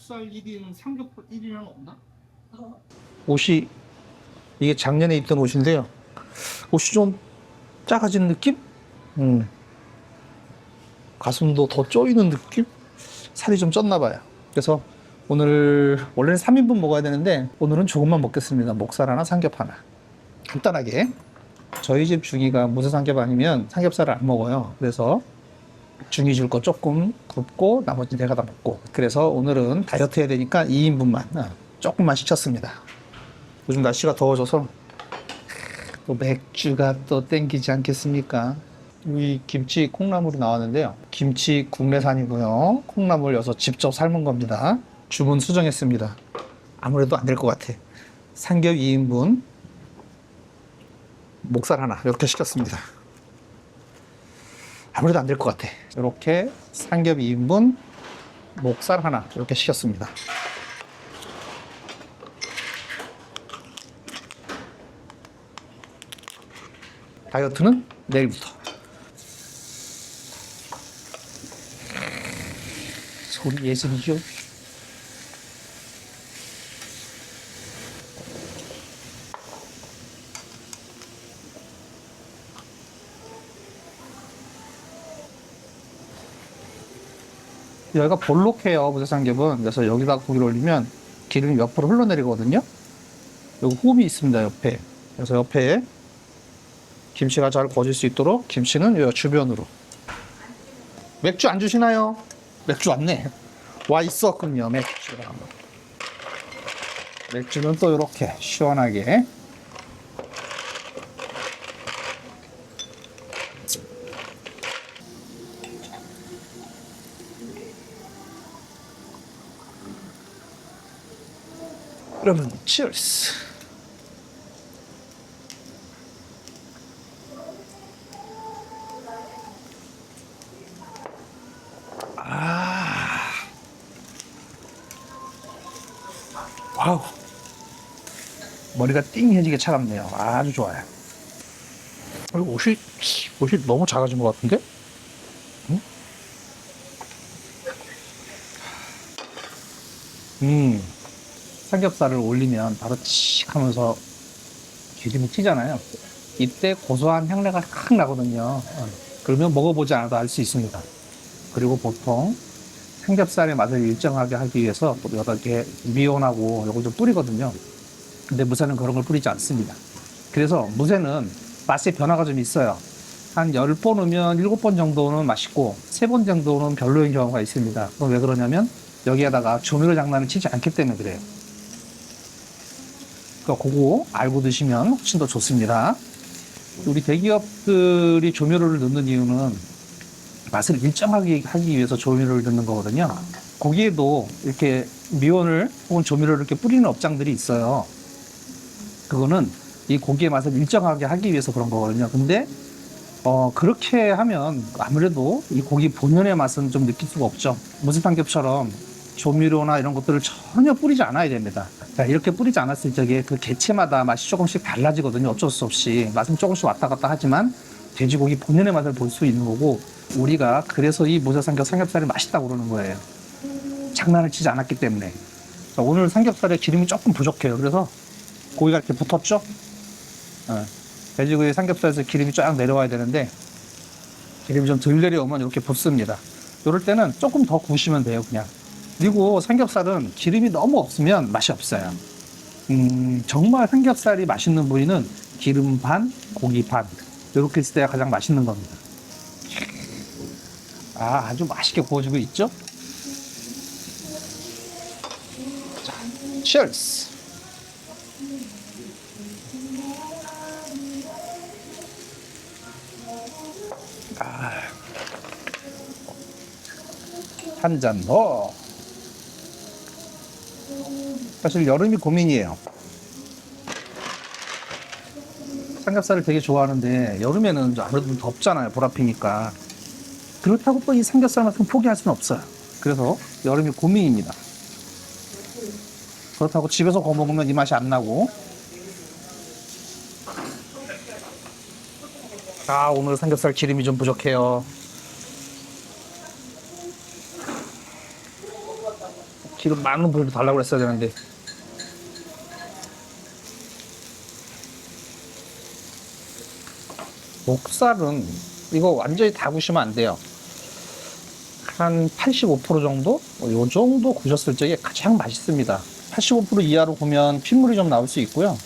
목살 1위는 삼겹살 1위는 없나? 옷이 이게 작년에 입던 옷인데요. 옷이 좀 작아진 느낌? 가슴도 더 조이는 느낌? 살이 좀 쪘나 봐요. 그래서 오늘 원래는 3인분 먹어야 되는데 오늘은 조금만 먹겠습니다. 목살 하나, 삼겹 하나. 간단하게. 저희 집 중이가 무쇠 삼겹 아니면 삼겹살을 안 먹어요. 그래서 중이 줄 거 조금 굽고 나머지 내가 다 먹고. 그래서 오늘은 다이어트 해야 되니까 2인분만 조금만 시켰습니다. 요즘 날씨가 더워져서 또 맥주가 또 땡기지 않겠습니까? 이 김치 콩나물이 나왔는데요. 김치 국내산이고요. 콩나물 여서 직접 삶은 겁니다. 주문 수정했습니다. 아무래도 안 될 것 같아. 삼겹 2인분, 목살 하나 이렇게 시켰습니다. 아무래도 안 될 것 같아. 이렇게 삼겹 2인분, 목살 하나 이렇게 시켰습니다. 다이어트는 내일부터. 소리 예술이죠. 여기가 볼록해요, 무쇠삼겹은. 그래서 여기다 고기를 올리면 기름이 옆으로 흘러내리거든요. 여기 홈이 있습니다, 옆에. 그래서 옆에 김치가 잘 구워질 수 있도록 김치는 요 주변으로. 맥주 안 주시나요? 맥주 왔네. 와 있었군요, 맥주가. 맥주는 또 이렇게 시원하게. 그러면 치얼스. 와우. 머리가 띵해지게 차갑네요. 아주 좋아요. 옷이 너무 작아진 것 같은데? 삼겹살을 올리면 바로 칙 하면서 기름이 튀잖아요. 이때 고소한 향내가 확 나거든요. 그러면 먹어보지 않아도 알 수 있습니다. 그리고 보통 삼겹살의 맛을 일정하게 하기 위해서 또 여러 개 미온하고 이걸 좀 뿌리거든요. 근데 무쇠는 그런 걸 뿌리지 않습니다. 그래서 무쇠는 맛의 변화가 좀 있어요. 한 10번 오면 7번 정도는 맛있고 3번 정도는 별로인 경우가 있습니다. 그럼 왜 그러냐면 여기에다가 조미료 장난을 치지 않기 때문에 그래요. 그러니까 그거 알고 드시면 훨씬 더 좋습니다. 우리 대기업들이 조미료를 넣는 이유는 맛을 일정하게 하기 위해서 조미료를 넣는 거거든요. 고기에도 이렇게 미온을 혹은 조미료를 이렇게 뿌리는 업장들이 있어요. 그거는 이 고기의 맛을 일정하게 하기 위해서 그런 거거든요. 근데 그렇게 하면 아무래도 이 고기 본연의 맛은 좀 느낄 수가 없죠. 무쇠삼겹처럼 조미료나 이런 것들을 전혀 뿌리지 않아야 됩니다. 자, 이렇게 뿌리지 않았을 적에 그 개체마다 맛이 조금씩 달라지거든요. 어쩔 수 없이 맛은 조금씩 왔다 갔다 하지만 돼지고기 본연의 맛을 볼 수 있는 거고, 우리가 그래서 이 무쇠삼겹 삼겹살이 맛있다고 그러는 거예요. 장난을 치지 않았기 때문에. 자, 오늘 삼겹살에 기름이 조금 부족해요. 그래서 고기가 이렇게 붙었죠? 돼지고기 삼겹살에서 기름이 쫙 내려와야 되는데 기름이 좀 덜 내려오면 이렇게 붓습니다. 이럴 때는 조금 더 구우시면 돼요, 그냥. 그리고 삼겹살은 기름이 너무 없으면 맛이 없어요. 정말 삼겹살이 맛있는 부위는 기름 반, 고기 반. 이렇게 있을 때가 가장 맛있는 겁니다. 아주 맛있게 구워지고 있죠? 자, 치얼스! 한 잔 더. 사실 여름이 고민이에요. 삼겹살을 되게 좋아하는데 여름에는 아무래도 좀 덥잖아요. 보라피니까. 그렇다고 또 이 삼겹살만큼 포기할 수는 없어요. 그래서 여름이 고민입니다. 그렇다고 집에서 구워 먹으면 이 맛이 안 나고. 오늘 삼겹살 기름이 좀 부족해요. 기름 많은 불로 달라고 그랬어야 되는데. 목살은 이거 완전히 다 구우시면 안 돼요. 한 85% 정도? 요 정도 구우셨을 적에 가장 맛있습니다. 85% 이하로 구우면 핏물이 좀 나올 수 있고요.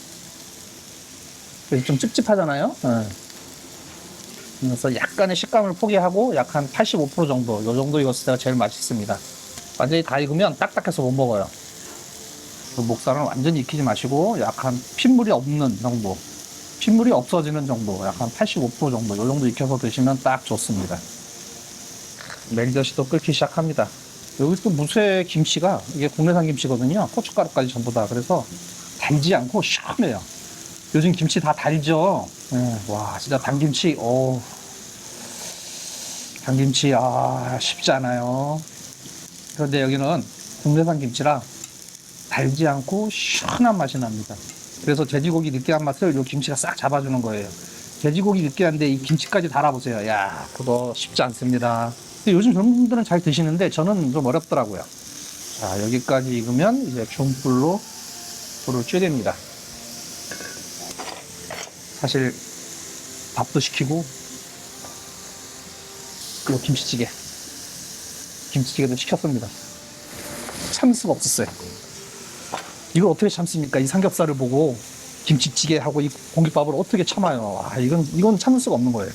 그래서 좀 찝찝하잖아요. 네. 그래서 약간의 식감을 포기하고 약 한 85% 정도, 요 정도 익었을 때가 제일 맛있습니다. 완전히 다 익으면 딱딱해서 못 먹어요. 목살은 완전히 익히지 마시고 약간 핏물이 없는 정도, 핏물이 없어지는 정도, 약간 85% 정도, 요 정도 익혀서 드시면 딱 좋습니다. 멜젓이 또 끓기 시작합니다. 여기 또 무쇠 김치가 이게 국내산 김치거든요. 고춧가루까지 전부 다. 그래서 달지 않고 시원해요. 요즘 김치 다 달죠. 네, 와 진짜 당김치, 당김치 쉽지 않아요. 그런데 여기는 국내산 김치라 달지 않고 시원한 맛이 납니다. 그래서 돼지고기 느끼한 맛을 이 김치가 싹 잡아주는 거예요. 돼지고기 느끼한데 이 김치까지 달아보세요. 야, 그거 쉽지 않습니다. 근데 요즘 젊은 분들은 잘 드시는데 저는 좀 어렵더라고요. 자, 여기까지 익으면 이제 중불로 불을 줄입니다. 사실 밥도 시키고 그리고 김치찌개도 시켰습니다. 참을 수가 없었어요. 이걸 어떻게 참습니까? 이 삼겹살을 보고 김치찌개하고 이 공깃밥을 어떻게 참아요? 이건 참을 수가 없는 거예요.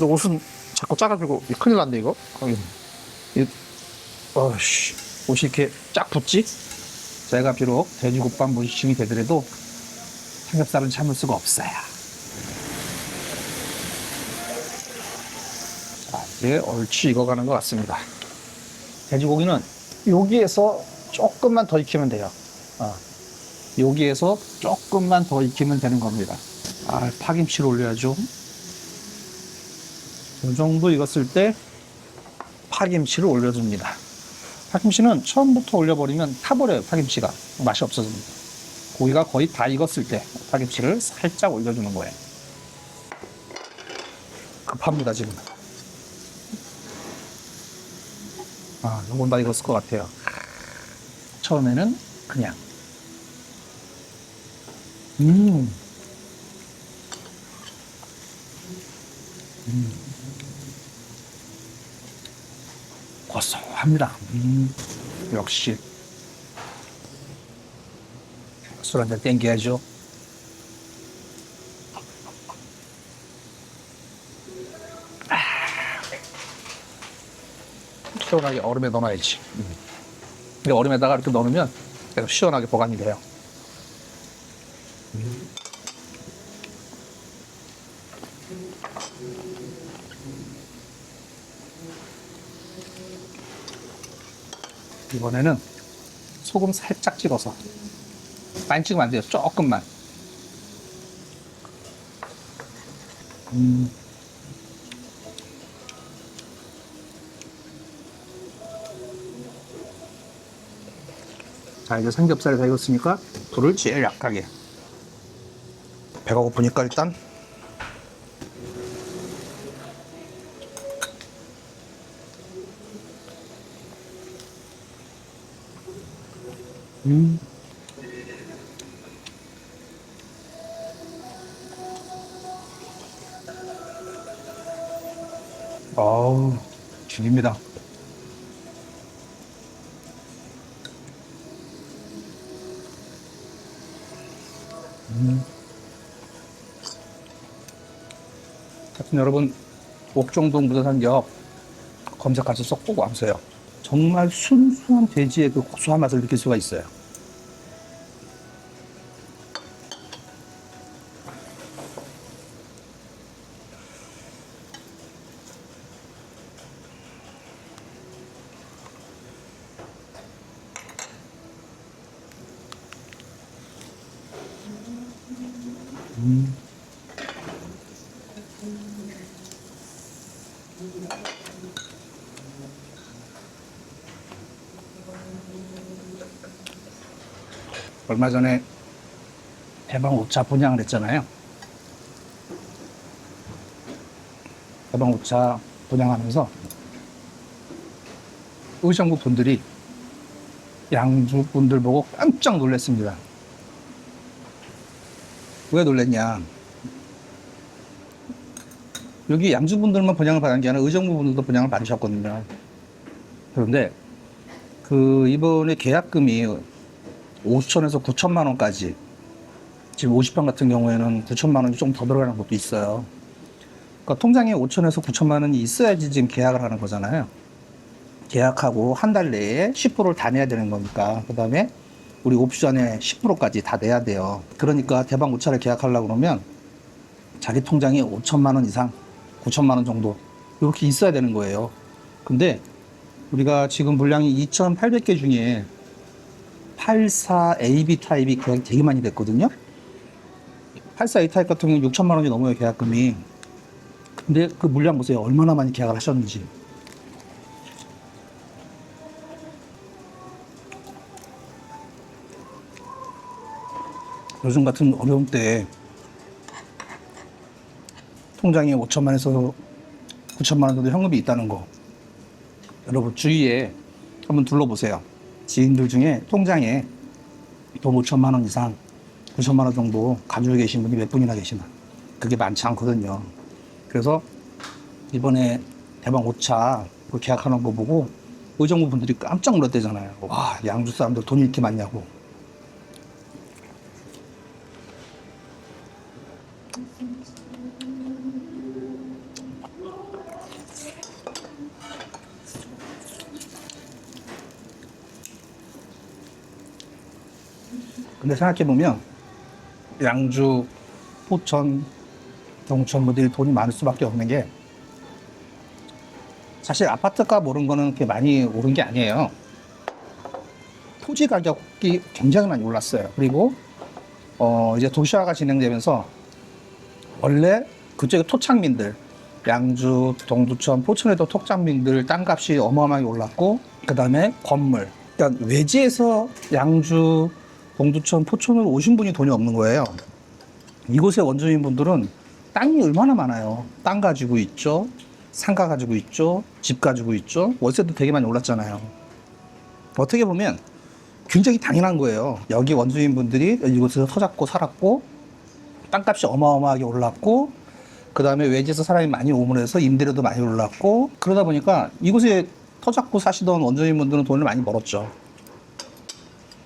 옷은 자꾸 작아지고 큰일 났네 이거. 옷이 이렇게 쫙 붙지? 제가 비록 돼지국밥 무시층이 되더라도 삼겹살은 참을 수가 없어요. 자, 이제 얼추 익어가는 것 같습니다. 돼지고기는 여기에서 조금만 더 익히면 돼요. 여기에서 조금만 더 익히면 되는 겁니다. 파김치를 올려야죠. 이 정도 익었을 때 파김치를 올려줍니다. 파김치는 처음부터 올려버리면 타버려요. 파김치가 맛이 없어집니다. 고기가 거의 다 익었을 때 파김치를 살짝 올려주는 거예요. 급합니다 지금. 이건 다 익었을 것 같아요. 처음에는 그냥 고소합니다. 역시 술 한잔 땡겨야죠. 시원하게 얼음에 넣어놔야지. 근데 얼음에다가 이렇게 넣으면 계속 시원하게 보관이 돼요. 이번에는 소금 살짝 찍어서, 많이 찍으면 안 돼요. 조금만. 자, 이제 삼겹살이 다 익었으니까 불을 제일 약하게. 배가 고프니까 일단 죽입니다. 하여튼 여러분, 옥정동 무쇠삼겹 검색하셔서 꼭 와보세요. 정말 순수한 돼지의 그 고소한 맛을 느낄 수가 있어요. 얼마 전에 대방오차 분양을 했잖아요. 대방오차 분양하면서 의정부 분들이 양주 분들 보고 깜짝 놀랐습니다. 왜 놀랬냐? 여기 양주 분들만 분양을 받은 게 아니라 의정부 분들도 분양을 받으셨거든요. 그런데 그 이번에 계약금이 5천에서 9천만 원까지, 지금 50평 같은 경우에는 9천만 원이 좀 더 들어가는 것도 있어요. 그러니까 통장에 5천에서 9천만 원이 있어야지 지금 계약을 하는 거잖아요. 계약하고 한 달 내에 10%를 다 내야 되는 거니까. 그 다음에 우리 옵션에 10%까지 다 내야 돼요. 그러니까 대방 5차를 계약하려고 그러면 자기 통장에 5천만 원 이상, 9천만 원 정도 이렇게 있어야 되는 거예요. 근데 우리가 지금 물량이 2,800개 중에 84AB 타입이 계약이 되게 많이 됐거든요. 84A 타입 같은 경우는 6천만 원이 넘어요, 계약금이. 근데 그 물량 보세요. 얼마나 많이 계약을 하셨는지. 요즘 같은 어려운 때에 통장에 5천만에서 9천만 원 정도 현금이 있다는 거, 여러분 주위에 한번 둘러보세요. 지인들 중에 통장에 돈 5천만 원 이상, 9천만 원 정도 가지고 계신 분이 몇 분이나 계시나. 그게 많지 않거든요. 그래서 이번에 대방 5차 계약하는 거 보고 의정부 분들이 깜짝 놀랐대잖아요. 와, 양주 사람들 돈이 이렇게 많냐고. 근데 생각해보면 양주, 포천, 동천 분들이 돈이 많을 수밖에 없는 게, 사실 아파트값 오른 거는 그렇게 많이 오른 게 아니에요. 토지 가격이 굉장히 많이 올랐어요. 그리고 이제 도시화가 진행되면서 원래 그쪽에 토착민들, 양주, 동두천, 포천에도 토착민들 땅값이 어마어마하게 올랐고, 그 다음에 건물, 그러니까 외지에서 양주, 동두천, 포천으로 오신 분이 돈이 없는 거예요. 이곳의 원주민분들은 땅이 얼마나 많아요. 땅 가지고 있죠, 상가 가지고 있죠, 집 가지고 있죠. 월세도 되게 많이 올랐잖아요. 어떻게 보면 굉장히 당연한 거예요. 여기 원주민분들이 이곳에서 터 잡고 살았고, 땅값이 어마어마하게 올랐고, 그 다음에 외지에서 사람이 많이 오므려서 임대료도 많이 올랐고, 그러다 보니까 이곳에 터 잡고 사시던 원주민분들은 돈을 많이 벌었죠.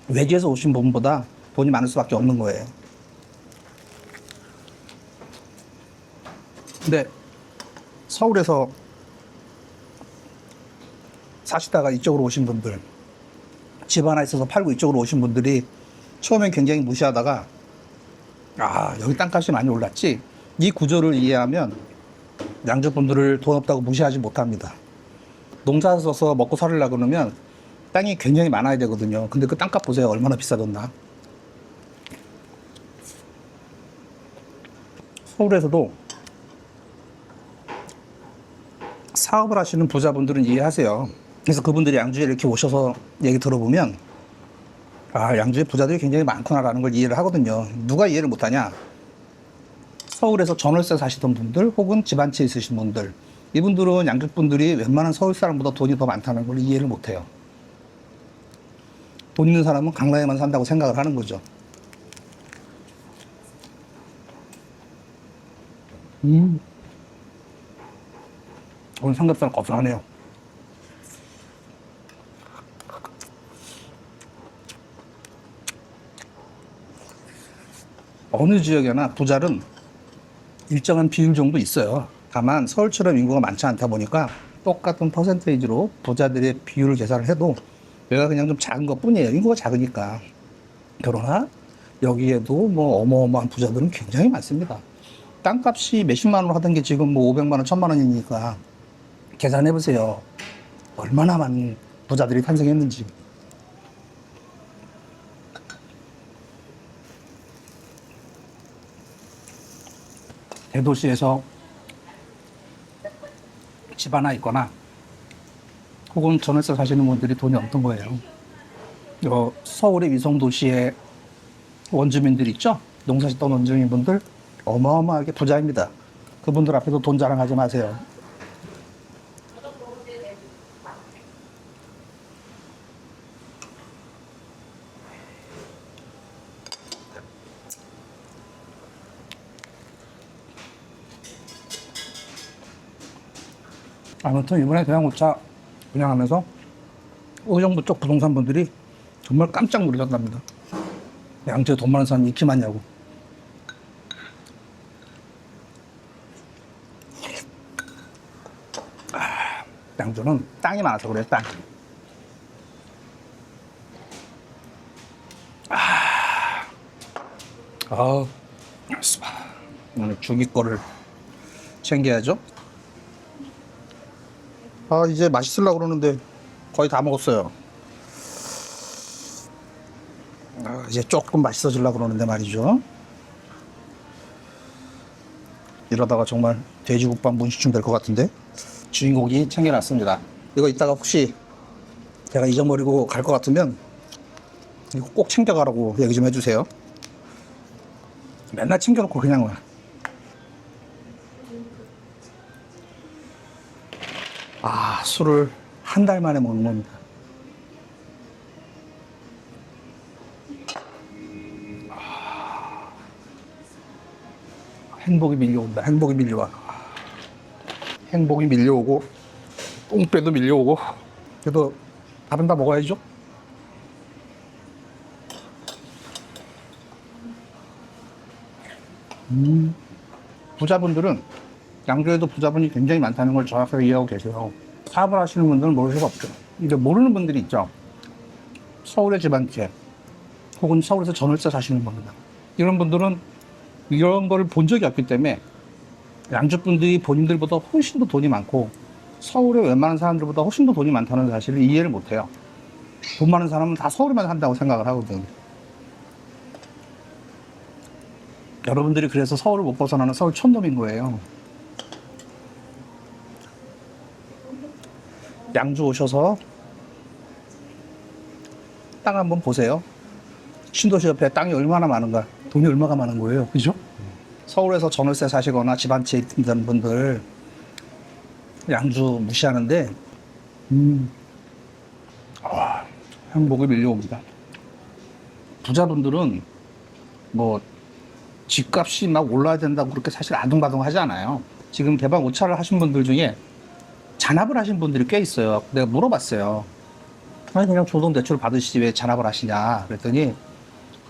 외지에서 오신 분보다 돈이 많을 수밖에 없는 거예요. 근데 서울에서 사시다가 이쪽으로 오신 분들, 집 하나 있어서 팔고 이쪽으로 오신 분들이 처음엔 굉장히 무시하다가, 아, 여기 땅값이 많이 올랐지? 이 구조를 이해하면 양주분들을 돈 없다고 무시하지 못합니다. 농사 써서 먹고 살으려고 그러면 땅이 굉장히 많아야 되거든요. 근데 그 땅값 보세요. 얼마나 비싸졌나. 서울에서도 사업을 하시는 부자분들은 이해하세요. 그래서 그분들이 양주에 이렇게 오셔서 얘기 들어보면, 아, 양주에 부자들이 굉장히 많구나라는 걸 이해를 하거든요. 누가 이해를 못하냐? 서울에서 전월세 사시던 분들, 혹은 집 한 채 있으신 분들, 이분들은 양주 분들이 웬만한 서울 사람보다 돈이 더 많다는 걸 이해를 못해요. 돈 있는 사람은 강남에만 산다고 생각을 하는 거죠. 오늘 삼겹살 고소하네요. 어느 지역에나 부자는 일정한 비율 정도 있어요. 다만 서울처럼 인구가 많지 않다 보니까 똑같은 퍼센테이지로 부자들의 비율을 계산을 해도 얘가 그냥 좀 작은 것 뿐이에요. 인구가 작으니까. 그러나 여기에도 뭐 어마어마한 부자들은 굉장히 많습니다. 땅값이 몇십만 원 하던 게 지금 뭐 500만 원, 1000만 원이니까 계산해 보세요. 얼마나 많은 부자들이 탄생했는지. 대도시에서 집 하나 있거나 혹은 전월세 사시는 분들이 돈이 없던 거예요. 서울의 위성도시의 원주민들 있죠? 농사 짓던 원주민분들 어마어마하게 부자입니다. 그분들 앞에서 돈 자랑하지 마세요. 아무튼 이번에 대형고차 분양하면서 의정부 쪽 부동산 분들이 정말 깜짝 놀라셨답니다. 양주에 돈 많은 사람이 이렇게 많냐고. 양주는 땅이 많아서 그래요, 땅. 오늘 죽이 거를 챙겨야죠. 이제 맛있으려고 그러는데 거의 다 먹었어요. 이제 조금 맛있어지려고 그러는데 말이죠. 이러다가 정말 돼지국밥 문시충 될 것 같은데. 주인공이 챙겨놨습니다. 이거 이따가 혹시 제가 잊어버리고 갈 것 같으면 이거 꼭 챙겨가라고 얘기 좀 해주세요. 맨날 챙겨놓고 그냥 와. 술을 한 달 만에 먹는 겁니다. 행복이 밀려온다. 행복이 밀려와. 행복이 밀려오고 똥배도 밀려오고. 그래도 밥은 다 먹어야죠. 부자분들은 양주에도 부자분이 굉장히 많다는 걸 정확하게 이해하고 계세요. 사업을 하시는 분들은 모를 수가 없죠. 근데 모르는 분들이 있죠. 서울의 집 한 채 혹은 서울에서 전월세 사시는 분들, 이런 분들은 이런 거를 본 적이 없기 때문에 양주 분들이 본인들보다 훨씬 더 돈이 많고 서울의 웬만한 사람들보다 훨씬 더 돈이 많다는 사실을 이해를 못해요. 돈 많은 사람은 다 서울에만 산다고 생각을 하거든. 여러분들이 그래서 서울을 못 벗어나는 서울 촌놈인 거예요. 양주 오셔서 땅 한번 보세요. 신도시 옆에 땅이 얼마나 많은가, 돈이 얼마나 많은 거예요. 그죠? 서울에서 전월세 사시거나 집 한 채 있는 분들 양주 무시하는데 행복이 밀려옵니다. 부자분들은 뭐 집값이 막 올라야 된다고 그렇게 사실 아둥바둥 하지 않아요. 지금 개발 5차를 하신 분들 중에 잔압을 하신 분들이 꽤 있어요. 내가 물어봤어요. 아니 그냥 조동대출 받으시지 왜 잔압을 하시냐 그랬더니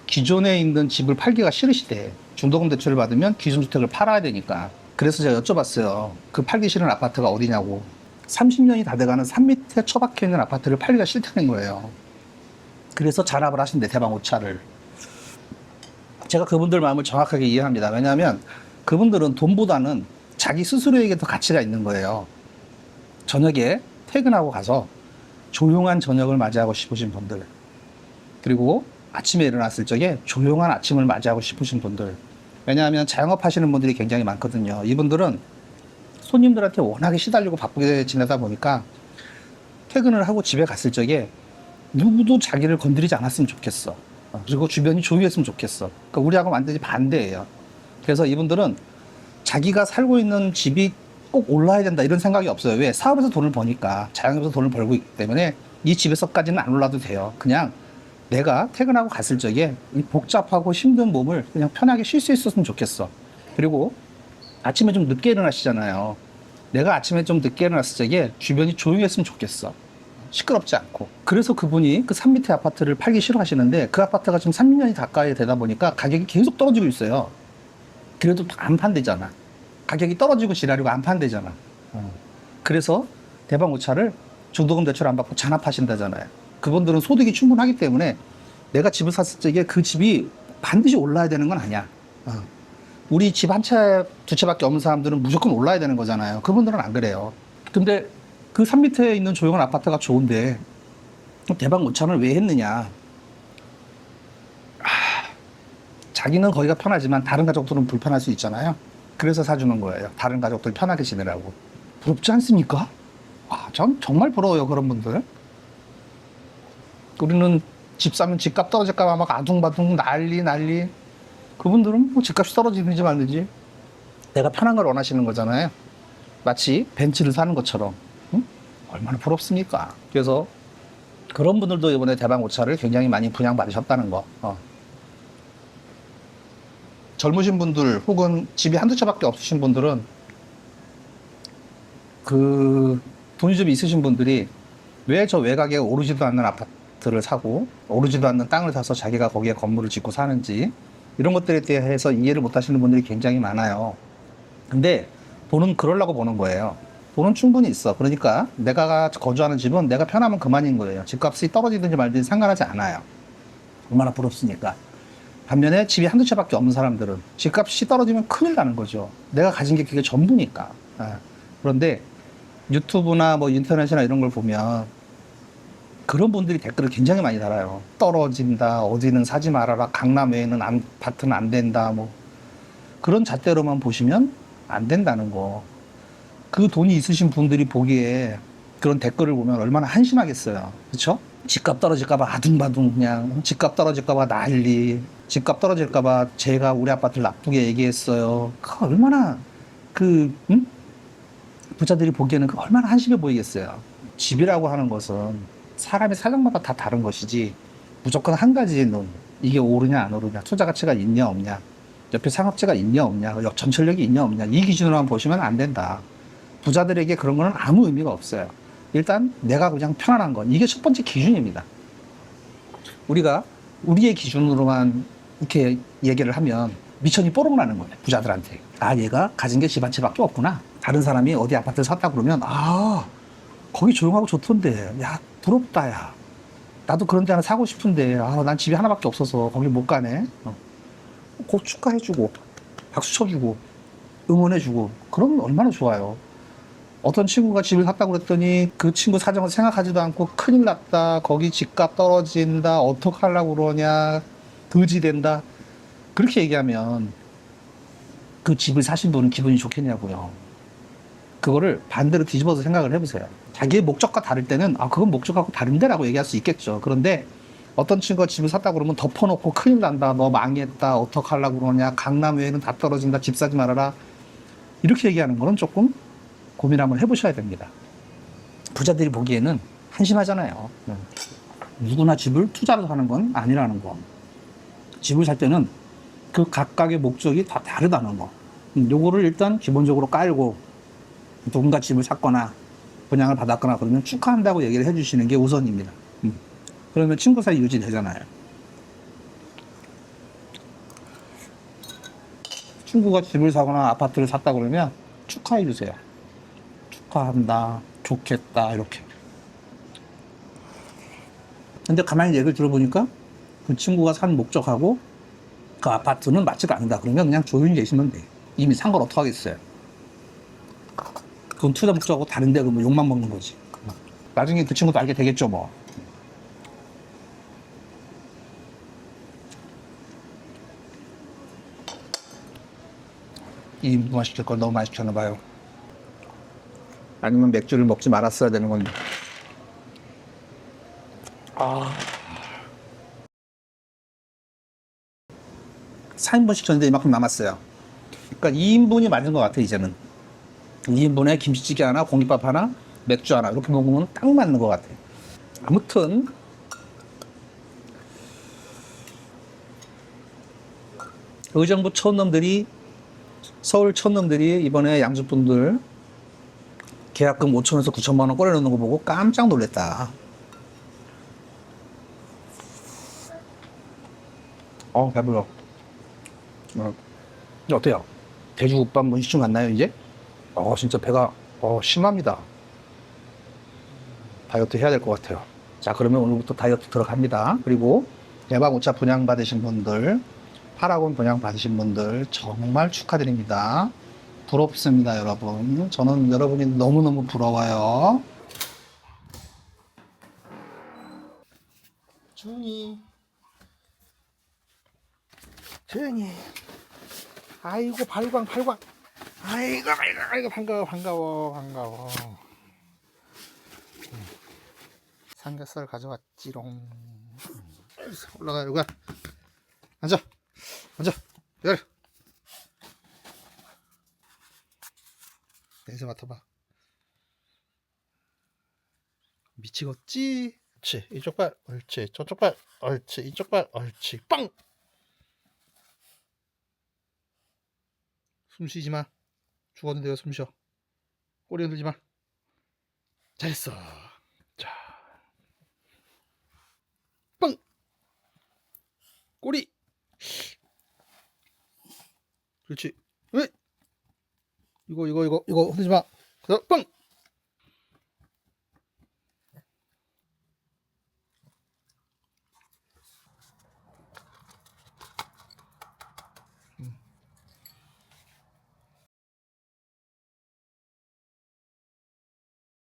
기존에 있는 집을 팔기가 싫으시대. 중도금대출을 받으면 기존주택을 팔아야 되니까. 그래서 제가 여쭤봤어요. 그 팔기 싫은 아파트가 어디냐고. 30년이 다 돼가는 산 밑에 처박혀 있는 아파트를 팔기가 싫다는 거예요. 그래서 잔압을 하신대, 대방 5차를. 제가 그분들 마음을 정확하게 이해합니다. 왜냐하면 그분들은 돈보다는 자기 스스로에게 더 가치가 있는 거예요. 저녁에 퇴근하고 가서 조용한 저녁을 맞이하고 싶으신 분들, 그리고 아침에 일어났을 적에 조용한 아침을 맞이하고 싶으신 분들. 왜냐하면 자영업 하시는 분들이 굉장히 많거든요. 이분들은 손님들한테 워낙에 시달리고 바쁘게 지내다 보니까 퇴근을 하고 집에 갔을 적에 누구도 자기를 건드리지 않았으면 좋겠어. 그리고 주변이 조용했으면 좋겠어. 그러니까 우리하고 완전히 반대예요. 그래서 이분들은 자기가 살고 있는 집이 꼭 올라야 된다 이런 생각이 없어요. 왜? 사업에서 돈을 버니까, 자영업에서 돈을 벌고 있기 때문에 이 집에서까지는 안 올라도 돼요. 그냥 내가 퇴근하고 갔을 적에 이 복잡하고 힘든 몸을 그냥 편하게 쉴 수 있었으면 좋겠어. 그리고 아침에 좀 늦게 일어나시잖아요. 내가 아침에 좀 늦게 일어났을 적에 주변이 조용했으면 좋겠어. 시끄럽지 않고. 그래서 그분이 그 산 밑에 아파트를 팔기 싫어하시는데 그 아파트가 지금 3년이 가까이 되다 보니까 가격이 계속 떨어지고 있어요. 그래도 안 판대잖아. 가격이 떨어지고 지랄이고 안 판대잖아. 그래서 대방 5차를 중도금 대출 안 받고 잔압하신다잖아요. 그분들은 소득이 충분하기 때문에 내가 집을 샀을 적에 그 집이 반드시 올라야 되는 건 아니야. 우리 집 한 채, 두 채밖에 없는 사람들은 무조건 올라야 되는 거잖아요. 그분들은 안 그래요. 근데 그 산 밑에 있는 조용한 아파트가 좋은데 대방 5차를 왜 했느냐. 자기는 거기가 편하지만 다른 가족들은 불편할 수 있잖아요. 그래서 사주는 거예요. 다른 가족들 편하게 지내라고. 부럽지 않습니까? 전 정말 부러워요, 그런 분들. 우리는 집 사면 집값 떨어질까 봐 막 아둥바둥 난리. 그분들은 뭐 집값이 떨어지든지 말든지 내가 편한 걸 원하시는 거잖아요. 마치 벤츠를 사는 것처럼. 응? 얼마나 부럽습니까? 그래서 그런 분들도 이번에 대방 5차를 굉장히 많이 분양받으셨다는 거. 젊으신 분들 혹은 집이 한두 채밖에 없으신 분들은 그 돈이 좀 있으신 분들이 왜 저 외곽에 오르지도 않는 아파트를 사고 오르지도 않는 땅을 사서 자기가 거기에 건물을 짓고 사는지 이런 것들에 대해서 이해를 못 하시는 분들이 굉장히 많아요. 근데 돈은 그러려고 보는 거예요. 돈은 충분히 있어. 그러니까 내가 거주하는 집은 내가 편하면 그만인 거예요. 집값이 떨어지든지 말든지 상관하지 않아요. 얼마나 부럽습니까? 반면에 집이 한두 채밖에 없는 사람들은 집값이 떨어지면 큰일 나는 거죠. 내가 가진 게 그게 전부니까. 그런데 유튜브나 뭐 인터넷이나 이런 걸 보면 그런 분들이 댓글을 굉장히 많이 달아요. 떨어진다, 어디는 사지 말아라, 강남 외에는 아파트는 안 된다, 뭐 그런 잣대로만 보시면 안 된다는 거. 그 돈이 있으신 분들이 보기에 그런 댓글을 보면 얼마나 한심하겠어요. 그렇죠? 집값 떨어질까봐 아둥바둥 그냥 집값 떨어질까봐 난리, 집값 떨어질까봐 제가 우리 아파트를 나쁘게 얘기했어요. 그 얼마나 부자들이 보기에는 그 얼마나 한심해 보이겠어요. 집이라고 하는 것은 사람의 사정마다 다 다른 것이지 무조건 한 가지의 눈, 이게 오르냐 안 오르냐, 투자 가치가 있냐 없냐, 옆에 상업재가 있냐 없냐, 전철력이 있냐 없냐, 이 기준으로만 보시면 안 된다. 부자들에게 그런 거는 아무 의미가 없어요. 일단 내가 그냥 편안한 건 이게 첫 번째 기준입니다. 우리가 우리의 기준으로만 이렇게 얘기를 하면 미천이 뽀록 나는 거예요. 부자들한테. 아, 얘가 가진 게 집 한 채밖에 없구나. 다른 사람이 어디 아파트를 샀다 그러면 아, 거기 조용하고 좋던데. 야, 부럽다, 야. 나도 그런 데 하나 사고 싶은데 아, 난 집이 하나밖에 없어서 거기 못 가네. 꼭 축하해주고 박수 쳐주고 응원해주고 그러면 얼마나 좋아요. 어떤 친구가 집을 샀다고 그랬더니 그 친구 사정을 생각하지도 않고 큰일 났다, 거기 집값 떨어진다, 어떡하려고 그러냐, 거지 된다, 그렇게 얘기하면 그 집을 사신 분은 기분이 좋겠냐고요. 그거를 반대로 뒤집어서 생각을 해보세요. 자기의 목적과 다를 때는 아, 그건 목적하고 다른데 라고 얘기할 수 있겠죠. 그런데 어떤 친구가 집을 샀다고 그러면 덮어놓고 큰일 난다, 너 망했다, 어떡하려고 그러냐, 강남 외에는 다 떨어진다, 집 사지 말아라, 이렇게 얘기하는 거는 조금 고민 한번 해보셔야 됩니다. 부자들이 보기에는 한심하잖아요. 누구나 집을 투자로 사는 건 아니라는 거. 집을 살 때는 그 각각의 목적이 다 다르다는 거. 요거를 일단 기본적으로 깔고 누군가 집을 샀거나 분양을 받았거나 그러면 축하한다고 얘기를 해주시는 게 우선입니다. 그러면 친구 사이 유지되잖아요. 친구가 집을 사거나 아파트를 샀다 그러면 축하해 주세요. 축하한다, 좋겠다, 이렇게. 근데 가만히 얘기를 들어보니까 그 친구가 산 목적하고 그 아파트는 맞지가 않는다 그러면 그냥 조용히 계시면 돼. 이미 산 걸 어떡하겠어요. 그건 투자 목적하고 다른데 그러면 욕만 먹는 거지. 나중에 그 친구도 알게 되겠죠 뭐. 이 인분만 시킬 걸 너무 많이 시켰나 봐요. 아니면 맥주를 먹지 말았어야 되는 건데. 아. 4인분 시켰는데 이만큼 남았어요. 그러니까 2인분이 맞는 것 같아, 이제는. 2인분에 김치찌개 하나, 공깃밥 하나, 맥주 하나, 이렇게 먹으면 딱 맞는 것 같아. 아무튼, 의정부 촌놈들이, 서울 촌놈들이 이번에 양주분들 계약금 5천원에서 9천만원 꺼내놓는 거 보고 깜짝 놀랐다. 배불러. 어때요? 돼지국밥 문시중 갔나요, 이제? 진짜 배가, 심합니다. 다이어트 해야 될 것 같아요. 자, 그러면 오늘부터 다이어트 들어갑니다. 그리고 대방오차 분양 받으신 분들, 8학원 분양 받으신 분들, 정말 축하드립니다. 부럽습니다, 여러분. 저는 여러분이 너무너무 부러워요. 준이, 준이, 아이고 발광. 아이고 반가워. 삼겹살 가져왔지롱. 올라가, 여기 앉아. 기다려. 냄새 맡아봐. 미치겠지? 옳지. 이쪽 발, 옳지. 저쪽 발, 옳지. 이쪽 발, 옳지. 빵! 숨 쉬지 마. 죽었는데요, 숨 쉬어. 꼬리 흔들지 마. 잘했어. 자, 빵. 꼬리. 그렇지. 왜? 이거 흔들지 마. 그래서 빵.